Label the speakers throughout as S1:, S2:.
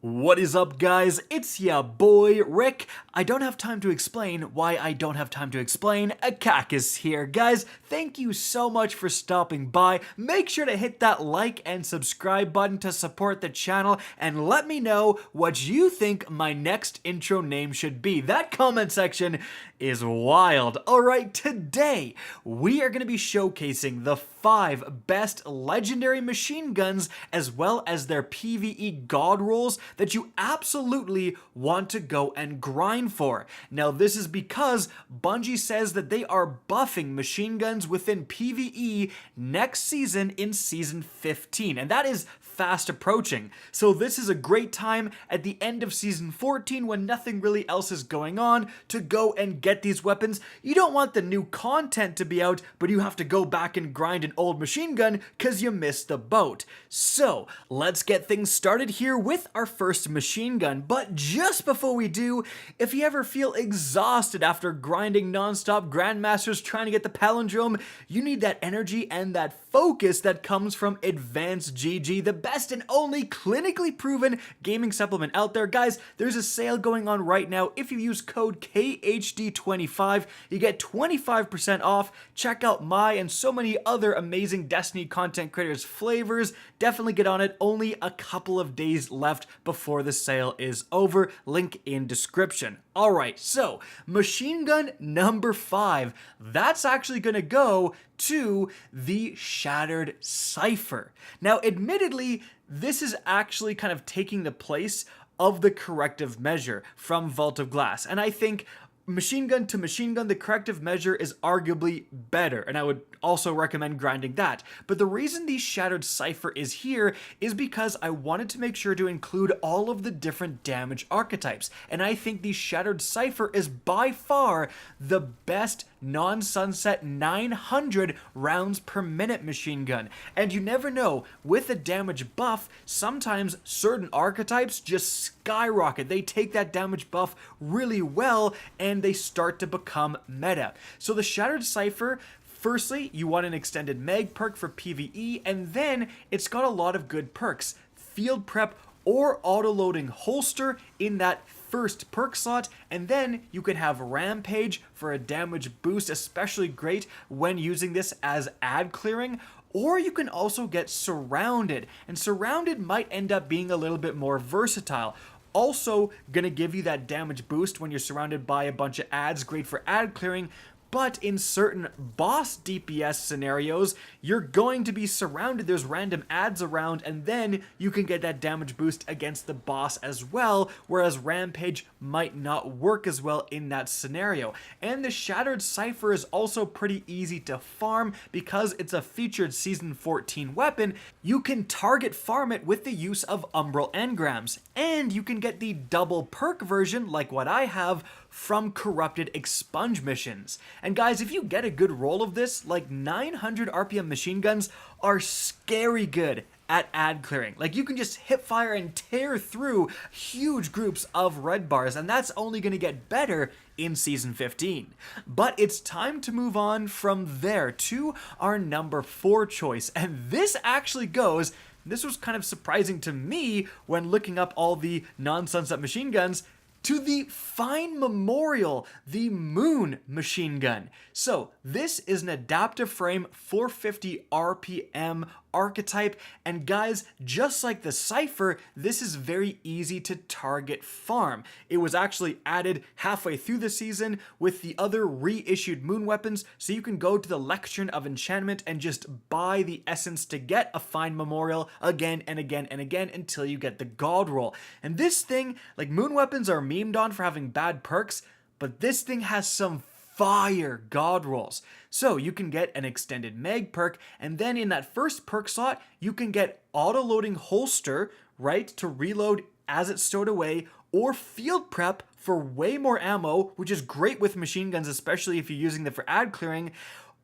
S1: What is up, guys? It's ya boy, Rick. I don't have time to explain why I don't have time to explain. Akak is here. Guys, thank you so much for stopping by. Make sure to hit that like and subscribe button to support the channel, and let me know what you think my next intro name should be. That comment section is wild. Alright, today we are going to be showcasing the 5 best legendary machine guns as well as their PvE God Rolls that you absolutely want to go and grind for. Now, this is because Bungie says that they are buffing machine guns within PvE next season in Season 15, and that is fast approaching. So this is a great time at the end of Season 14 when nothing really else is going on to go and get these weapons. You don't want the new content to be out, but you have to go back and grind an old machine gun because you missed the boat. So let's get things started here with our first machine gun. But just before we do, if you ever feel exhausted after grinding non-stop Grandmasters trying to get the palindrome, you need that energy and that focus that comes from Advanced GG, the best and only clinically proven gaming supplement out there. Guys, there's a sale going on right now. If you use code KHD25, you get 25% off. Check out my and so many other amazing Destiny content creators' flavors. Definitely get on it. Only a couple of days left before the sale is over. Link in description. Alright, so machine gun number 5. That's actually going to go to the Shattered Cipher. Now, admittedly, this is actually kind of taking the place of the corrective measure from Vault of Glass, and I think machine gun to machine gun, the corrective measure is arguably better, and I would also recommend grinding that. But the reason the Shattered Cipher is here is because I wanted to make sure to include all of the different damage archetypes, and I think the Shattered Cipher is by far the best non-sunset 900 rounds per minute machine gun. And you never know, with a damage buff, sometimes certain archetypes just skyrocket. They take that damage buff really well and they start to become meta. So the Shattered Cipher, firstly, you want an extended mag perk for PvE, and then it's got a lot of good perks. Field prep or auto-loading holster in that first perk slot, and then you can have Rampage for a damage boost, especially great when using this as ad clearing. Or you can also get Surrounded, and Surrounded might end up being a little bit more versatile. Also gonna give you that damage boost when you're surrounded by a bunch of ads, great for ad clearing. But in certain boss DPS scenarios, you're going to be surrounded, there's random ads around, and then you can get that damage boost against the boss as well, whereas Rampage might not work as well in that scenario. And the Shattered Cipher is also pretty easy to farm because it's a featured Season 14 weapon. You can target farm it with the use of Umbral Engrams, and you can get the double perk version, like what I have, from Corrupted Expunge missions. And guys, if you get a good roll of this, like 900 RPM machine guns are scary good at ad clearing. Like, you can just hip fire and tear through huge groups of red bars, and that's only going to get better in Season 15. But it's time to move on from there to our number 4 choice, and this actually goes, this was kind of surprising to me when looking up all the non-sunset machine guns, to the Fine Memorial, the Moon machine gun. So this is an adaptive frame 450 RPM archetype, and guys, just like the Cipher, this is very easy to target farm. It was actually added halfway through the season with the other reissued moon weapons, so you can go to the Lectern of Enchantment and just buy the essence to get a Fine Memorial again and again and again until you get the God Roll. And this thing, like, moon weapons are memed on for having bad perks, but this thing has some fire God Rolls. So you can get an extended mag perk, and then in that first perk slot, you can get auto-loading holster, right, to reload as it's stowed away, or field prep for way more ammo, which is great with machine guns, especially if you're using them for ad clearing.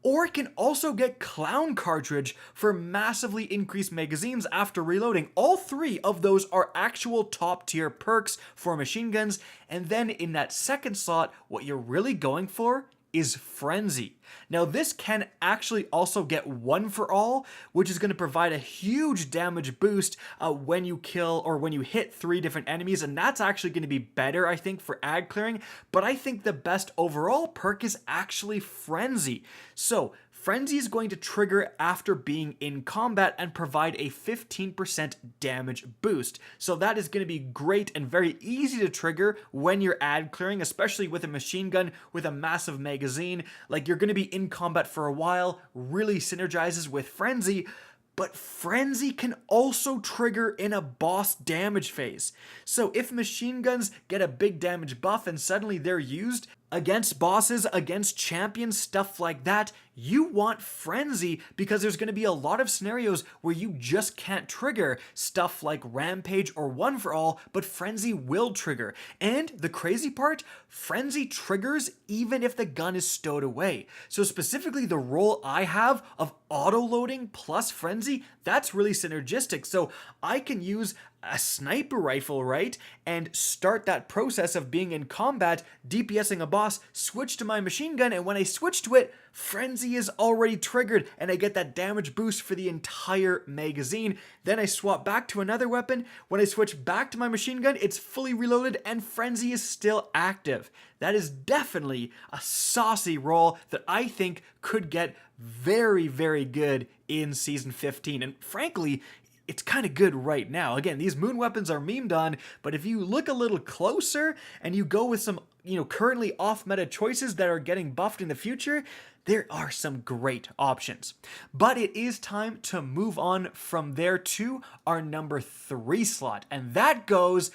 S1: Or it can also get Clown Cartridge for massively increased magazines after reloading. All 3 of those are actual top tier perks for machine guns. And then in that second slot, what you're really going for is Frenzy. Now this can actually also get one for all, which is going to provide a huge damage boost when you kill or when you hit 3 different enemies, and that's actually going to be better, I think, for ad clearing, but I think the best overall perk is actually Frenzy. So Frenzy is going to trigger after being in combat and provide a 15% damage boost. So that is going to be great and very easy to trigger when you're ad clearing, especially with a machine gun with a massive magazine. Like, you're going to be in combat for a while, really synergizes with Frenzy. But Frenzy can also trigger in a boss damage phase. So if machine guns get a big damage buff and suddenly they're used against bosses, against champions, stuff like that, you want Frenzy, because there's going to be a lot of scenarios where you just can't trigger stuff like Rampage or One for All, but Frenzy will trigger. And the crazy part, Frenzy triggers even if the gun is stowed away. So specifically the role I have of auto-loading plus Frenzy, that's really synergistic. So I can use a sniper rifle, right, and start that process of being in combat, DPSing a boss, switch to my machine gun, and when I switch to it, Frenzy is already triggered, and I get that damage boost for the entire magazine. Then I swap back to another weapon. When I switch back to my machine gun, it's fully reloaded, and Frenzy is still active. That is definitely a saucy role that I think could get very, very good in Season 15, and frankly, it's kind of good right now. Again, these moon weapons are memed on, but if you look a little closer and you go with some, currently off-meta choices that are getting buffed in the future, there are some great options. But it is time to move on from there to our number 3 slot, and that goes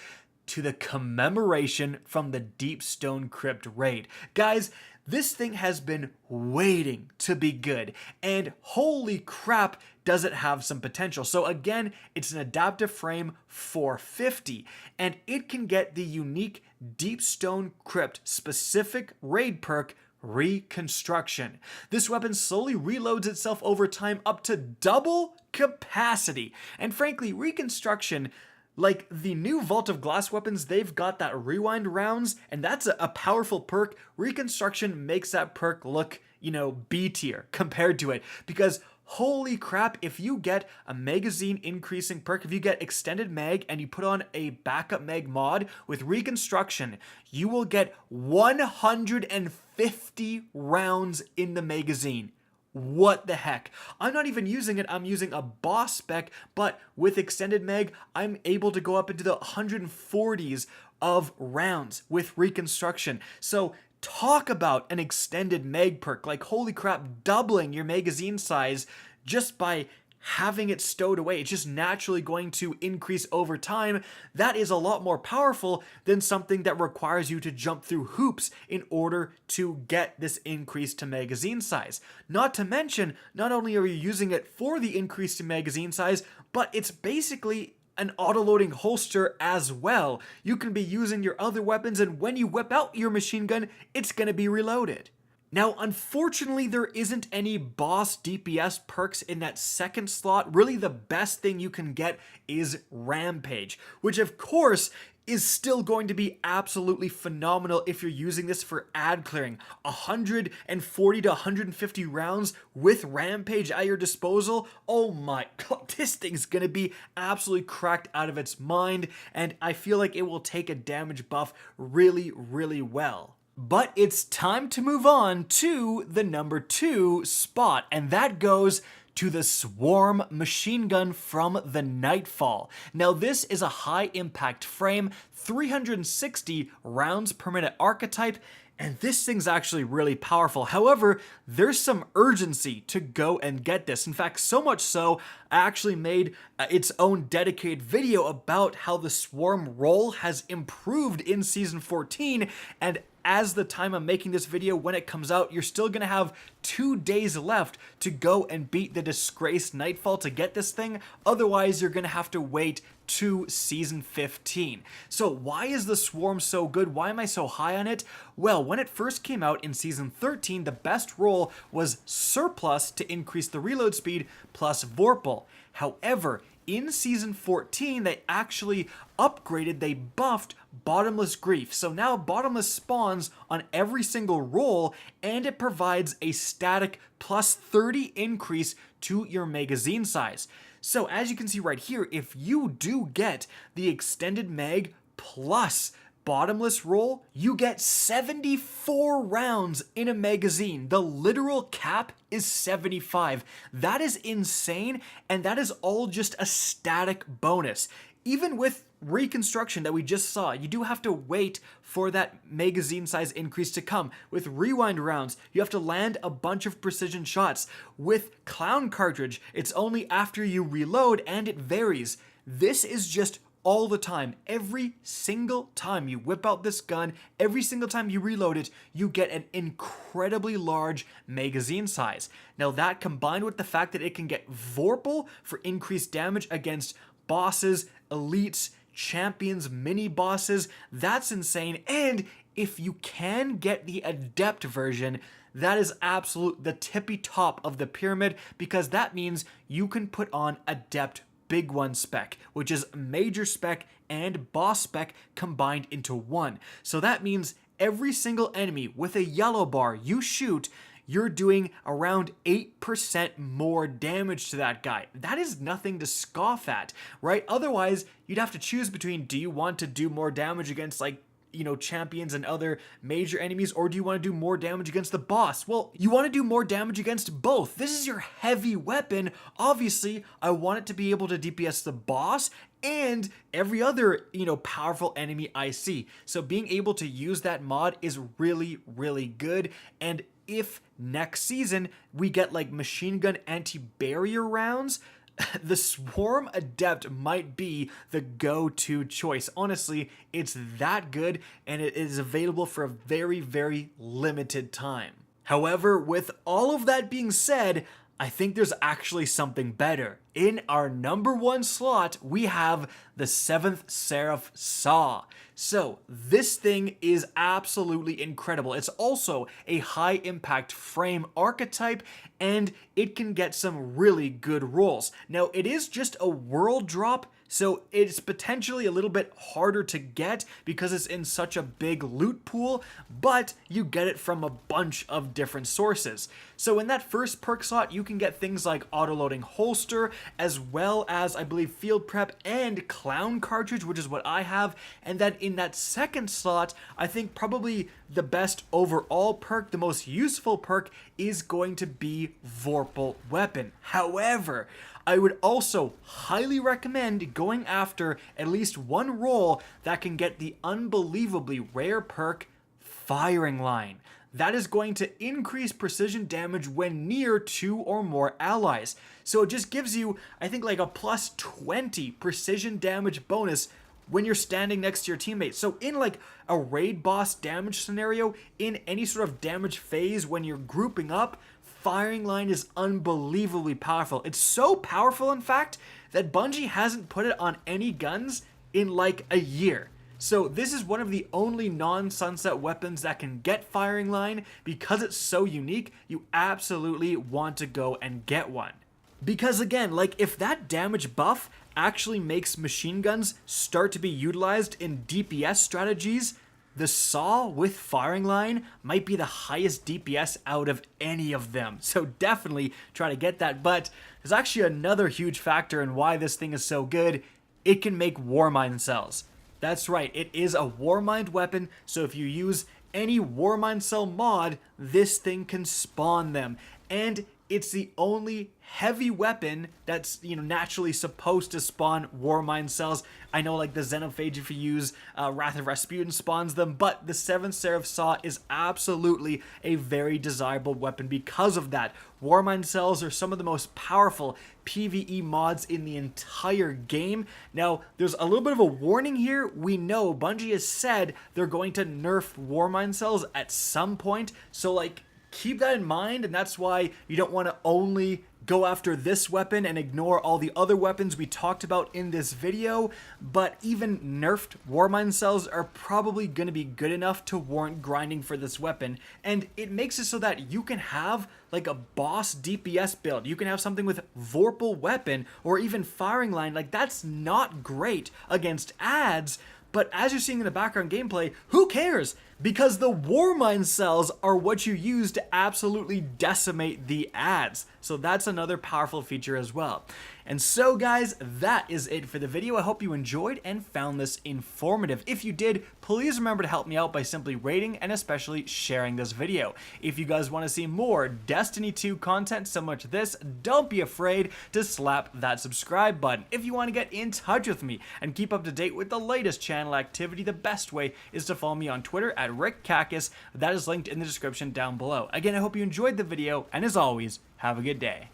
S1: to the Commemoration from the Deepstone Crypt raid. Guys, this thing has been waiting to be good, and holy crap, does it have some potential. So again, it's an adaptive frame 450, and it can get the unique Deepstone Crypt specific raid perk, Reconstruction. This weapon slowly reloads itself over time up to double capacity, and frankly, Reconstruction, like the new Vault of Glass weapons, they've got that rewind rounds, and that's a powerful perk. Reconstruction makes that perk look, B tier compared to it, because holy crap, if you get a magazine increasing perk, if you get extended mag and you put on a backup mag mod with Reconstruction, you will get 150 rounds in the magazine. What the heck? I'm not even using it, I'm using a boss spec, but with extended mag, I'm able to go up into the 140s of rounds with Reconstruction. So talk about an extended mag perk, like holy crap, doubling your magazine size just by having it stowed away. It's just naturally going to increase over time. That is a lot more powerful than something that requires you to jump through hoops in order to get this increase to magazine size. Not to mention, not only are you using it for the increase to magazine size, but it's basically an auto-loading holster as well. You can be using your other weapons, and when you whip out your machine gun, it's going to be reloaded. Now, unfortunately, there isn't any boss DPS perks in that second slot. Really, the best thing you can get is Rampage, which of course is still going to be absolutely phenomenal if you're using this for ad clearing. 140 to 150 rounds with Rampage at your disposal. Oh my god, this thing's gonna be absolutely cracked out of its mind, and I feel like it will take a damage buff really, really well. But it's time to move on to the number 2 spot, and that goes to the Swarm machine gun from the Nightfall. Now this is a high impact frame, 360 rounds per minute archetype, and this thing's actually really powerful. However, there's some urgency to go and get this. In fact, so much so, I actually made its own dedicated video about how the Swarm role has improved in Season 14, and as the time I'm making this video, when it comes out, you're still gonna have 2 days left to go and beat the disgraced Nightfall to get this thing. Otherwise, you're gonna have to wait to Season 15. So why is the Swarm so good? Why am I so high on it? Well, when it first came out in Season 13, the best role was Surplus to increase the reload speed plus Vorpal. However, in Season 14, they actually upgraded, they buffed Bottomless Grief. So now Bottomless spawns on every single roll, and it provides a static plus 30 increase to your magazine size. So as you can see right here, if you do get the extended mag plus Bottomless roll, you get 74 rounds in a magazine. The literal cap is 75. That is insane, and that is all just a static bonus. Even with reconstruction that we just saw, you do have to wait for that magazine size increase to come. With rewind rounds, you have to land a bunch of precision shots. With clown cartridge, it's only after you reload, and it varies. This is just all the time. Every single time you whip out this gun, every single time you reload it, you get an incredibly large magazine size. Now that, combined with the fact that it can get Vorpal for increased damage against bosses, elites, champions, mini bosses, that's insane. And if you can get the Adept version, that is the tippy top of the pyramid, because that means you can put on Adept Big One spec, which is major spec and boss spec combined into one. So that means every single enemy with a yellow bar you shoot, you're doing around 8% more damage to that guy. That is nothing to scoff at, right? Otherwise, you'd have to choose between, do you want to do more damage against, like, champions and other major enemies, or do you want to do more damage against the boss? Well, you want to do more damage against both. This is your heavy weapon. Obviously, I want it to be able to DPS the boss and every other, powerful enemy I see. So being able to use that mod is really, really good. And if next season we get like machine gun anti-barrier rounds, the Swarm Adept might be the go-to choice. Honestly, it's that good, and it is available for a very, very limited time. However, with all of that being said, I think there's actually something better. In our number one slot, we have the 7th Seraph SAW. So this thing is absolutely incredible. It's also a high impact frame archetype, and it can get some really good rolls. Now, it is just a world drop, so it's potentially a little bit harder to get because it's in such a big loot pool, but you get it from a bunch of different sources. So in that first perk slot, you can get things like auto-loading holster, as well as, I believe, field prep and clown cartridge, which is what I have. And then in that second slot, I think probably the best overall perk, the most useful perk, is going to be Vorpal weapon. However, I would also highly recommend going after at least one roll that can get the unbelievably rare perk Firing Line. That is going to increase precision damage when near 2 or more allies. So it just gives you, I think, like a plus 20 precision damage bonus when you're standing next to your teammate. So in like a raid boss damage scenario, in any sort of damage phase when you're grouping up, Firing Line is unbelievably powerful. It's so powerful, in fact, that Bungie hasn't put it on any guns in like a year. So this is one of the only non-sunset weapons that can get Firing Line. Because it's so unique, you absolutely want to go and get one. Because again, like, if that damage buff actually makes machine guns start to be utilized in DPS strategies, the SAW with Firing Line might be the highest DPS out of any of them. So definitely try to get that. But there's actually another huge factor in why this thing is so good. It can make Warmind cells. That's right, it is a Warmind weapon, so if you use any Warmind cell mod, this thing can spawn them. And it's the only heavy weapon that's, naturally supposed to spawn Warmind cells. I know, like, the Xenophage, if you use Wrath of Rasputin, spawns them, but the 7th Seraph SAW is absolutely a very desirable weapon because of that. Warmind cells are some of the most powerful PvE mods in the entire game. Now, there's a little bit of a warning here. We know Bungie has said they're going to nerf Warmind cells at some point, so, like, keep that in mind, and that's why you don't want to only go after this weapon and ignore all the other weapons we talked about in this video, but even nerfed Warmind cells are probably going to be good enough to warrant grinding for this weapon, and it makes it so that you can have like a boss DPS build. You can have something with Vorpal weapon or even firing line. Like, that's not great against ads, but as you're seeing in the background gameplay, who cares? Because the Warmind cells are what you use to absolutely decimate the ads. So that's another powerful feature as well. And so guys, that is it for the video. I hope you enjoyed and found this informative. If you did, please remember to help me out by simply rating and especially sharing this video. If you guys want to see more Destiny 2 content similar to this, don't be afraid to slap that subscribe button. If you want to get in touch with me and keep up to date with the latest channel activity, the best way is to follow me on Twitter at RickCacus. That is linked in the description down below. Again, I hope you enjoyed the video, and as always, have a good day.